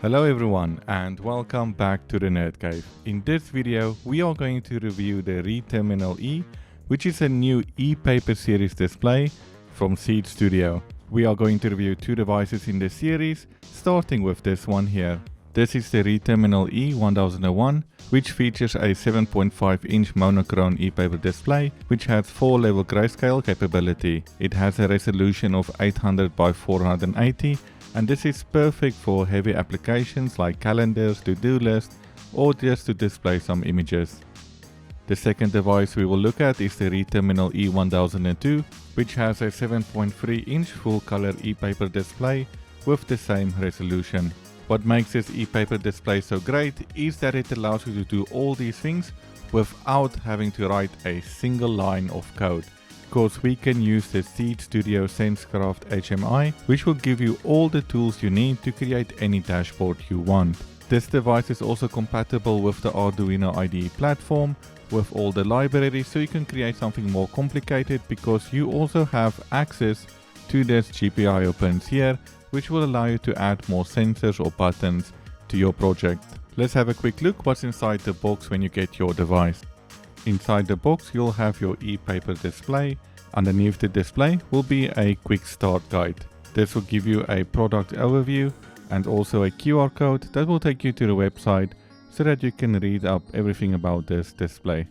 Hello everyone and welcome back to the NerdCave. In this video we are going to review the reTerminal E, which is a new ePaper series display from Seed Studio. We are going to review two devices in this series, starting with this one here. This is the reTerminal E 1001, which features a 7.5-inch monochrome ePaper display, which has 4-level grayscale capability. It has a resolution of 800 by 480, and this is perfect for heavy applications like calendars, to-do lists, or just to display some images. The second device we will look at is the reTerminal E1002, which has a 7.3-inch full-color ePaper display with the same resolution. What makes this ePaper display so great is that it allows you to do all these things without having to write a single line of code. Because we can use the Seed Studio SenseCraft HMI, which will give you all the tools you need to create any dashboard you want. This device is also compatible with the Arduino IDE platform with all the libraries, so you can create something more complicated because you also have access to this GPIO pins here, which will allow you to add more sensors or buttons to your project. Let's have a quick look what's inside the box when you get your device. Inside the box you'll have your ePaper display. Underneath the display will be a quick start guide. This will give you a product overview and also a QR code that will take you to the website so that you can read up everything about this display.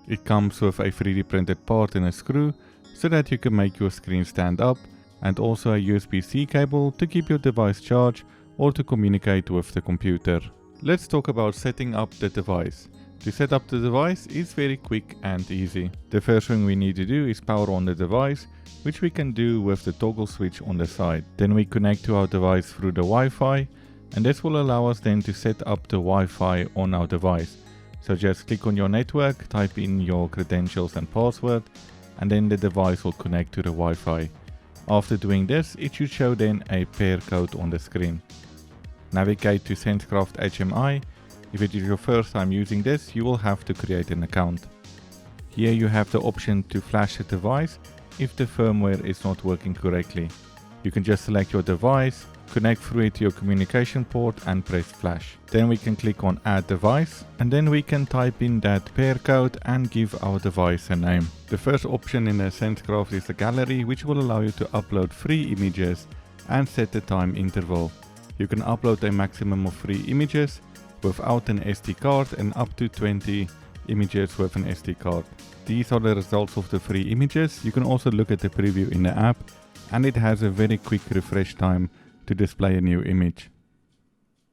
It comes with a 3D printed part and a screw so that you can make your screen stand up, and also a USB-C cable to keep your device charged or to communicate with the computer. Let's talk about setting up the device. To set up the device is very quick and easy. The first thing we need to do is power on the device, which we can do with the toggle switch on the side. Then we connect to our device through the Wi-Fi, and this will allow us then to set up the Wi-Fi on our device. So just click on your network, type in your credentials and password, and then the device will connect to the Wi-Fi. After doing this, it should show then a pair code on the screen. Navigate to SenseCraft HMI. If it is your first time using this, you will have to create an account. Here you have the option to flash the device if the firmware is not working correctly. You can just select your device, connect through it to your communication port and press flash. Then we can click on add device, and then we can type in that pair code and give our device a name. The first option in the SenseCraft is the gallery, which will allow you to upload 3 images and set the time interval. You can upload a maximum of 3 images without an SD card and up to 20 images with an SD card. These are the results of the 3 images. You can also look at the preview in the app, and it has a very quick refresh time to display a new image.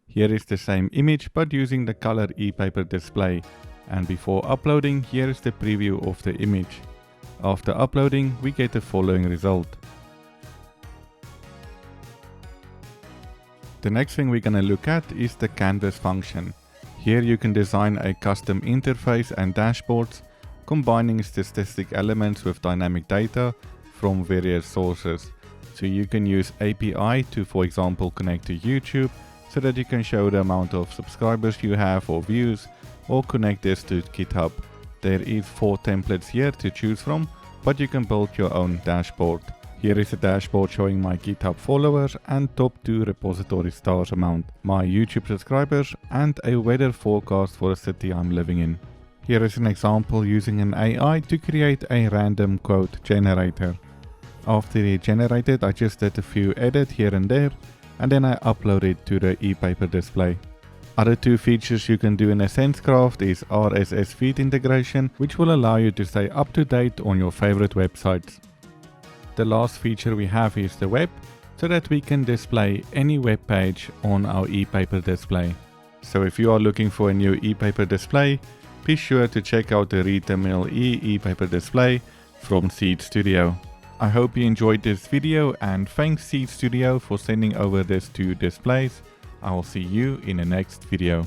Here is the same image but using the color ePaper display, and before uploading, here is the preview of the image. After uploading, we get the following result. The next thing we're going to look at is the canvas function. Here you can design a custom interface and dashboards, combining statistic elements with dynamic data from various sources. So you can use API to, for example, connect to YouTube so that you can show the amount of subscribers you have or views, or connect this to GitHub. There is 4 templates here to choose from, but you can build your own dashboard. Here is a dashboard showing my GitHub followers and top 2 repository stars amount, my YouTube subscribers, and a weather forecast for the city I'm living in. Here is an example using an AI to create a random quote generator. After it generated, I just did a few edits here and there, and then I upload it to the ePaper display. Other 2 features you can do in a SenseCraft is RSS feed integration, which will allow you to stay up to date on your favorite websites. The last feature we have is the web, so that we can display any web page on our ePaper display. So if you are looking for a new ePaper display, be sure to check out the reTerminal E ePaper display from Seed Studio. I hope you enjoyed this video, and thanks Seed Studio for sending over these 2 displays. I will see you in the next video.